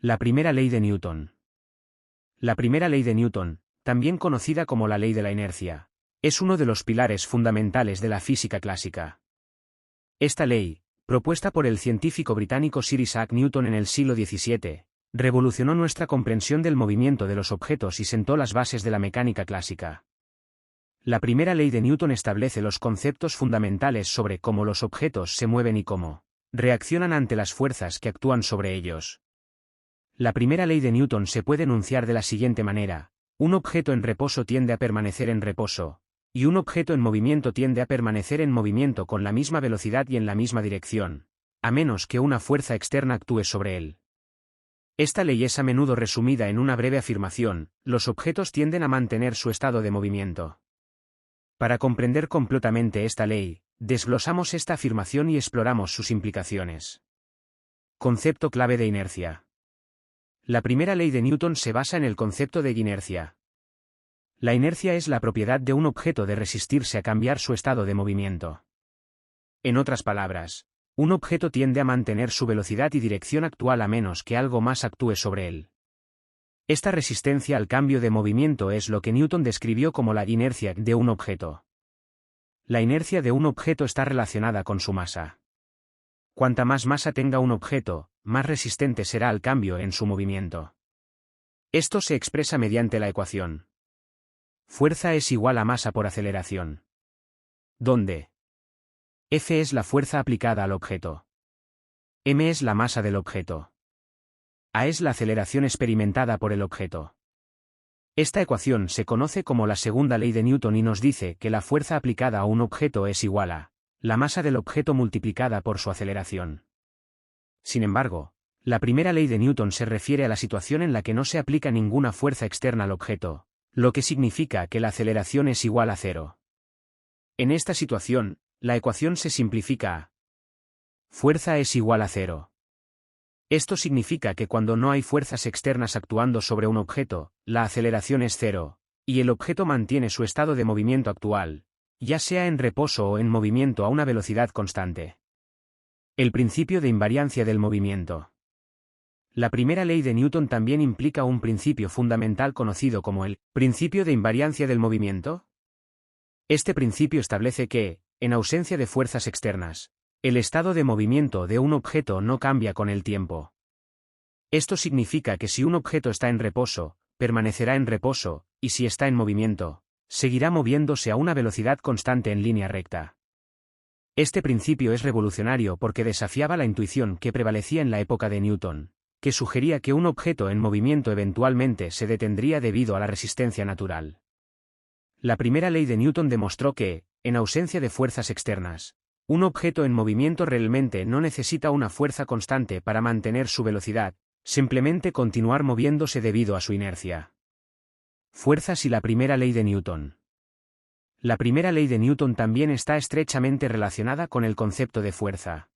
La primera ley de Newton. La primera ley de Newton, también conocida como la ley de la inercia, es uno de los pilares fundamentales de la física clásica. Esta ley, propuesta por el científico británico Sir Isaac Newton en el siglo XVII, revolucionó nuestra comprensión del movimiento de los objetos y sentó las bases de la mecánica clásica. La primera ley de Newton establece los conceptos fundamentales sobre cómo los objetos se mueven y cómo reaccionan ante las fuerzas que actúan sobre ellos. La primera ley de Newton se puede enunciar de la siguiente manera: un objeto en reposo tiende a permanecer en reposo, y un objeto en movimiento tiende a permanecer en movimiento con la misma velocidad y en la misma dirección, a menos que una fuerza externa actúe sobre él. Esta ley es a menudo resumida en una breve afirmación: los objetos tienden a mantener su estado de movimiento. Para comprender completamente esta ley, desglosamos esta afirmación y exploramos sus implicaciones. Concepto clave de inercia. La primera ley de Newton se basa en el concepto de inercia. La inercia es la propiedad de un objeto de resistirse a cambiar su estado de movimiento. En otras palabras, un objeto tiende a mantener su velocidad y dirección actual a menos que algo más actúe sobre él. Esta resistencia al cambio de movimiento es lo que Newton describió como la inercia de un objeto. La inercia de un objeto está relacionada con su masa. Cuanta más masa tenga un objeto, más resistente será al cambio en su movimiento. Esto se expresa mediante la ecuación. Fuerza es igual a masa por aceleración, donde F es la fuerza aplicada al objeto, m es la masa del objeto, a es la aceleración experimentada por el objeto. Esta ecuación se conoce como la segunda ley de Newton y nos dice que la fuerza aplicada a un objeto es igual a la masa del objeto multiplicada por su aceleración. Sin embargo, la primera ley de Newton se refiere a la situación en la que no se aplica ninguna fuerza externa al objeto, lo que significa que la aceleración es igual a cero. En esta situación, la ecuación se simplifica a fuerza es igual a cero. Esto significa que cuando no hay fuerzas externas actuando sobre un objeto, la aceleración es cero, y el objeto mantiene su estado de movimiento actual, ya sea en reposo o en movimiento a una velocidad constante. El principio de invariancia del movimiento. La primera ley de Newton también implica un principio fundamental conocido como el principio de invariancia del movimiento. Este principio establece que, en ausencia de fuerzas externas, el estado de movimiento de un objeto no cambia con el tiempo. Esto significa que si un objeto está en reposo, permanecerá en reposo, y si está en movimiento, seguirá moviéndose a una velocidad constante en línea recta. Este principio es revolucionario porque desafiaba la intuición que prevalecía en la época de Newton, que sugería que un objeto en movimiento eventualmente se detendría debido a la resistencia natural. La primera ley de Newton demostró que, en ausencia de fuerzas externas, un objeto en movimiento realmente no necesita una fuerza constante para mantener su velocidad, simplemente continuar moviéndose debido a su inercia. Fuerzas y la primera ley de Newton. La primera ley de Newton también está estrechamente relacionada con el concepto de fuerza.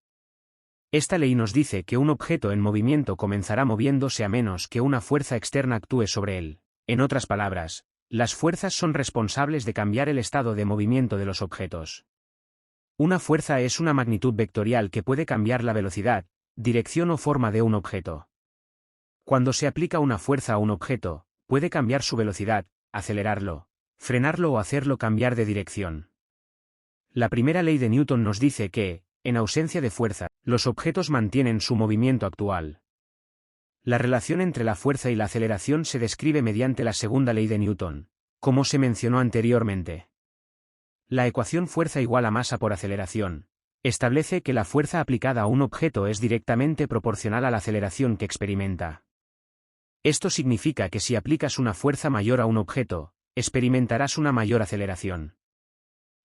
Esta ley nos dice que un objeto en movimiento comenzará moviéndose a menos que una fuerza externa actúe sobre él. En otras palabras, las fuerzas son responsables de cambiar el estado de movimiento de los objetos. Una fuerza es una magnitud vectorial que puede cambiar la velocidad, dirección o forma de un objeto. Cuando se aplica una fuerza a un objeto, puede cambiar su velocidad, acelerarlo, frenarlo o hacerlo cambiar de dirección. La primera ley de Newton nos dice que, en ausencia de fuerza, los objetos mantienen su movimiento actual. La relación entre la fuerza y la aceleración se describe mediante la segunda ley de Newton, como se mencionó anteriormente. La ecuación fuerza igual a masa por aceleración establece que la fuerza aplicada a un objeto es directamente proporcional a la aceleración que experimenta. Esto significa que si aplicas una fuerza mayor a un objeto, experimentarás una mayor aceleración.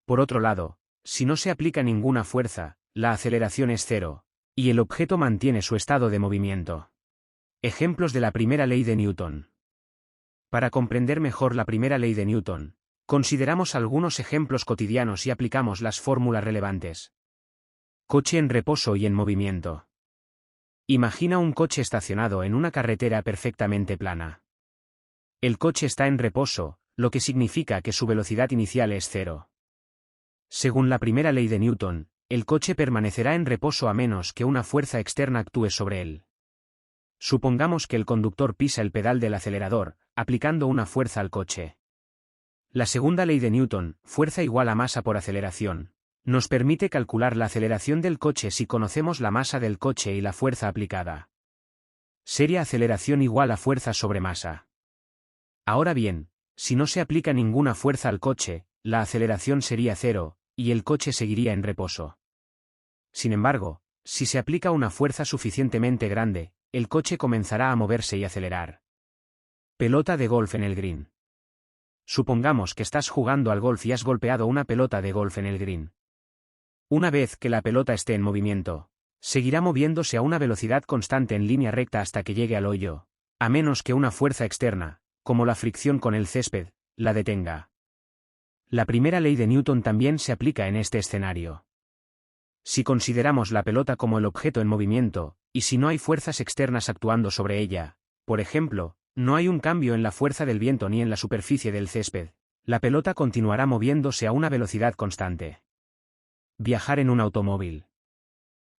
Por otro lado, si no se aplica ninguna fuerza, la aceleración es cero, y el objeto mantiene su estado de movimiento. Ejemplos de la primera ley de Newton. Para comprender mejor la primera ley de Newton, consideramos algunos ejemplos cotidianos y aplicamos las fórmulas relevantes. Coche en reposo y en movimiento. Imagina un coche estacionado en una carretera perfectamente plana. El coche está en reposo, lo que significa que su velocidad inicial es cero. Según la primera ley de Newton, el coche permanecerá en reposo a menos que una fuerza externa actúe sobre él. Supongamos que el conductor pisa el pedal del acelerador, aplicando una fuerza al coche. La segunda ley de Newton, fuerza igual a masa por aceleración, nos permite calcular la aceleración del coche si conocemos la masa del coche y la fuerza aplicada. Sería aceleración igual a fuerza sobre masa. Ahora bien, si no se aplica ninguna fuerza al coche, la aceleración sería cero, y el coche seguiría en reposo. Sin embargo, si se aplica una fuerza suficientemente grande, el coche comenzará a moverse y acelerar. Pelota de golf en el green. Supongamos que estás jugando al golf y has golpeado una pelota de golf en el green. Una vez que la pelota esté en movimiento, seguirá moviéndose a una velocidad constante en línea recta hasta que llegue al hoyo, a menos que una fuerza externa, como la fricción con el césped, la detenga. La primera ley de Newton también se aplica en este escenario. Si consideramos la pelota como el objeto en movimiento, y si no hay fuerzas externas actuando sobre ella, por ejemplo, no hay un cambio en la fuerza del viento ni en la superficie del césped, la pelota continuará moviéndose a una velocidad constante. Viajar en un automóvil.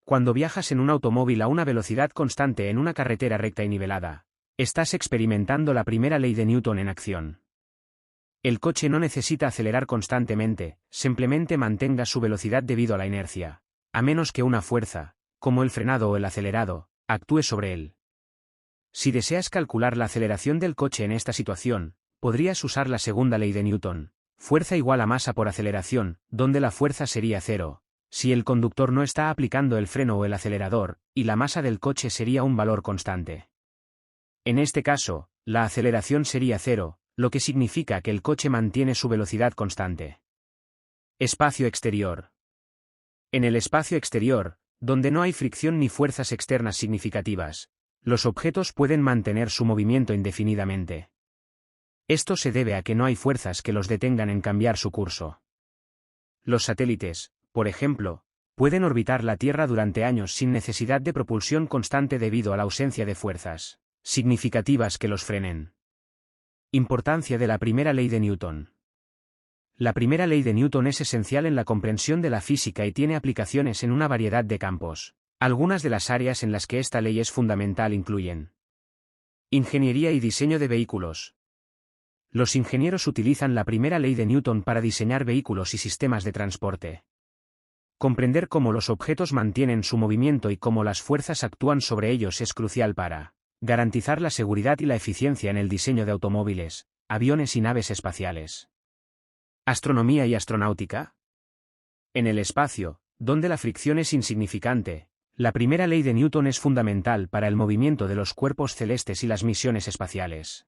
Cuando viajas en un automóvil a una velocidad constante en una carretera recta y nivelada, estás experimentando la primera ley de Newton en acción. El coche no necesita acelerar constantemente, simplemente mantenga su velocidad debido a la inercia, a menos que una fuerza, como el frenado o el acelerado, actúe sobre él. Si deseas calcular la aceleración del coche en esta situación, podrías usar la segunda ley de Newton, fuerza igual a masa por aceleración, donde la fuerza sería cero, si el conductor no está aplicando el freno o el acelerador, y la masa del coche sería un valor constante. En este caso, la aceleración sería cero, lo que significa que el coche mantiene su velocidad constante. Espacio exterior. En el espacio exterior, donde no hay fricción ni fuerzas externas significativas, los objetos pueden mantener su movimiento indefinidamente. Esto se debe a que no hay fuerzas que los detengan en cambiar su curso. Los satélites, por ejemplo, pueden orbitar la Tierra durante años sin necesidad de propulsión constante debido a la ausencia de fuerzas significativas que los frenen. Importancia de la primera ley de Newton. La primera ley de Newton es esencial en la comprensión de la física y tiene aplicaciones en una variedad de campos. Algunas de las áreas en las que esta ley es fundamental incluyen: ingeniería y diseño de vehículos. Los ingenieros utilizan la primera ley de Newton para diseñar vehículos y sistemas de transporte. Comprender cómo los objetos mantienen su movimiento y cómo las fuerzas actúan sobre ellos es crucial para garantizar la seguridad y la eficiencia en el diseño de automóviles, aviones y naves espaciales. Astronomía y astronáutica. En el espacio, donde la fricción es insignificante, la primera ley de Newton es fundamental para el movimiento de los cuerpos celestes y las misiones espaciales.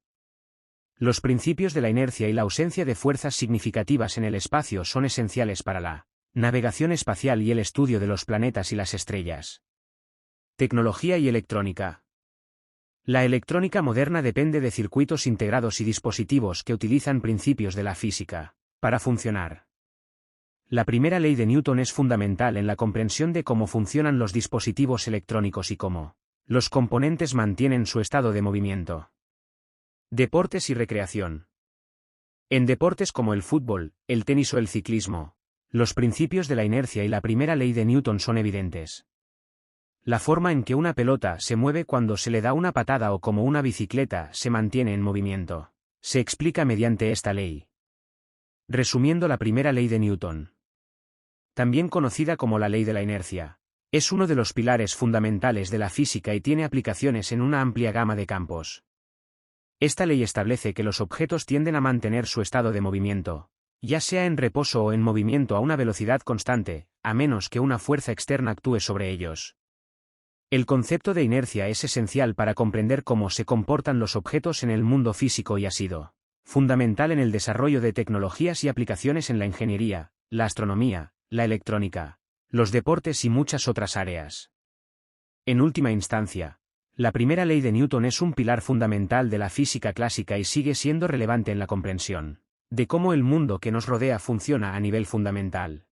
Los principios de la inercia y la ausencia de fuerzas significativas en el espacio son esenciales para la navegación espacial y el estudio de los planetas y las estrellas. Tecnología y electrónica. La electrónica moderna depende de circuitos integrados y dispositivos que utilizan principios de la física para funcionar. La primera ley de Newton es fundamental en la comprensión de cómo funcionan los dispositivos electrónicos y cómo los componentes mantienen su estado de movimiento. Deportes y recreación. En deportes como el fútbol, el tenis o el ciclismo, los principios de la inercia y la primera ley de Newton son evidentes. La forma en que una pelota se mueve cuando se le da una patada o como una bicicleta se mantiene en movimiento se explica mediante esta ley. Resumiendo la primera ley de Newton, también conocida como la ley de la inercia, es uno de los pilares fundamentales de la física y tiene aplicaciones en una amplia gama de campos. Esta ley establece que los objetos tienden a mantener su estado de movimiento, ya sea en reposo o en movimiento a una velocidad constante, a menos que una fuerza externa actúe sobre ellos. El concepto de inercia es esencial para comprender cómo se comportan los objetos en el mundo físico y ha sido fundamental en el desarrollo de tecnologías y aplicaciones en la ingeniería, la astronomía, la electrónica, los deportes y muchas otras áreas. En última instancia, la primera ley de Newton es un pilar fundamental de la física clásica y sigue siendo relevante en la comprensión de cómo el mundo que nos rodea funciona a nivel fundamental.